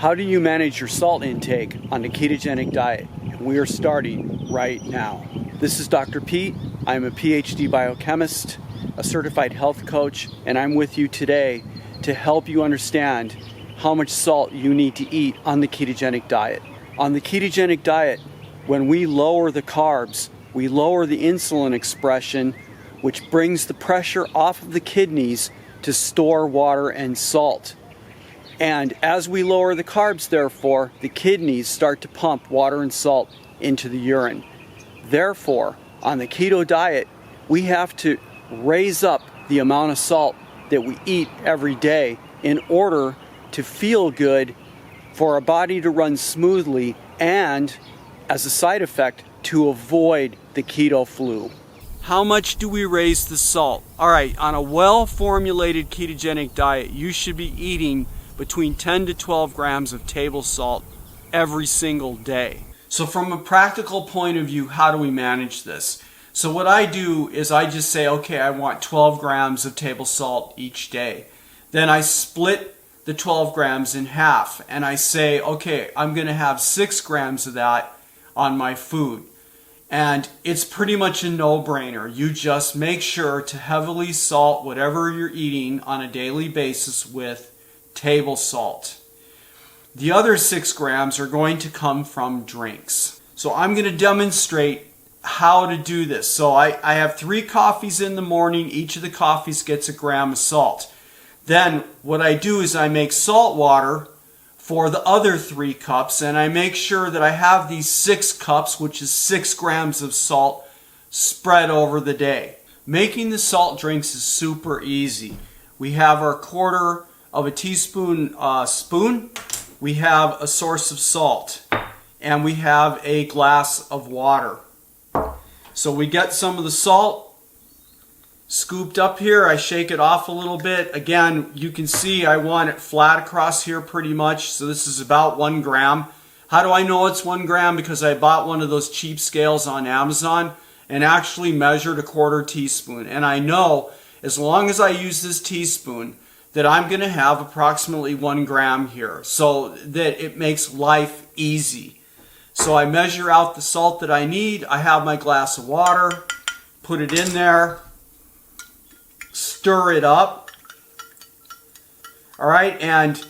How do you manage your salt intake on the ketogenic diet? We are starting right now. This is Dr. Pete. I'm a PhD biochemist, a certified health coach, and I'm with you today to help you understand how much salt you need to eat on the ketogenic diet. On the ketogenic diet, when we lower the carbs, we lower the insulin expression, which brings the pressure off of the kidneys to store water and salt. And as we lower the carbs, therefore, the kidneys start to pump water and salt into the urine. Therefore, on the keto diet, we have to raise up the amount of salt that we eat every day in order to feel good, for our body to run smoothly, and as a side effect, to avoid the keto flu. How much do we raise the salt? All right, on a well-formulated ketogenic diet, you should be eating between 10 to 12 grams of table salt every single day. So from a practical point of view, how do we manage this? So what I do is I just say, okay, I want 12 grams of table salt each day. Then I split the 12 grams in half and I say, okay, I'm going to have 6 grams of that on my food. And it's pretty much a no-brainer. You just make sure to heavily salt whatever you're eating on a daily basis with table salt. The other 6 grams are going to come from drinks. So I'm going to demonstrate how to do this. So I have 3 coffees in the morning. Each of the coffees gets a gram of salt. Then what I do is I make salt water for the other 3 cups, and I make sure that I have these 6 cups, which is 6 grams of salt, spread over the day. Making the salt drinks is super easy. We have our quarter of a teaspoon spoon, we have a source of salt, and we have a glass of water. So we get some of the salt scooped up here. I shake it off a little bit. Again, you can see I want it flat across here pretty much, so this is about 1 gram. How do I know it's 1 gram? Because I bought one of those cheap scales on Amazon and actually measured a quarter teaspoon. And I know as long as I use this teaspoon that I'm going to have approximately 1 gram here, so that it makes life easy. So I measure out the salt that I need. I have my glass of water, put it in there, stir it up. All right, and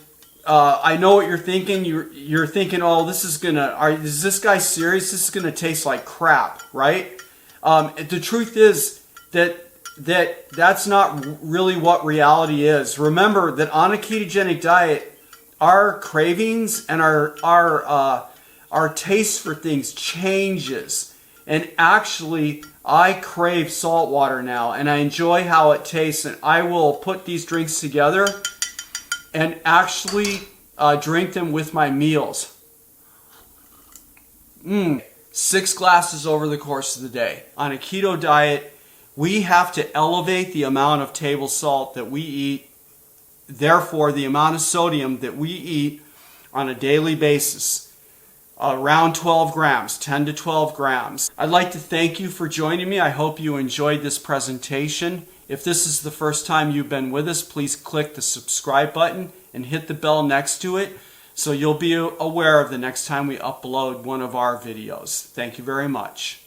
I know what you're thinking. You're thinking, oh, this is is this guy serious? This is gonna taste like crap, right? The truth is that's not really what reality is. Remember that on a ketogenic diet, our cravings and our taste for things changes. And actually, I crave salt water now, and I enjoy how it tastes. And I will put these drinks together and actually drink them with my meals. 6 glasses over the course of the day. On a keto diet, we have to elevate the amount of table salt that we eat, therefore the amount of sodium that we eat on a daily basis. Around 12 grams, 10 to 12 grams. I'd like to thank you for joining me. I hope you enjoyed this presentation. If this is the first time you've been with us, please click the subscribe button and hit the bell next to it so you'll be aware of the next time we upload one of our videos. Thank you very much.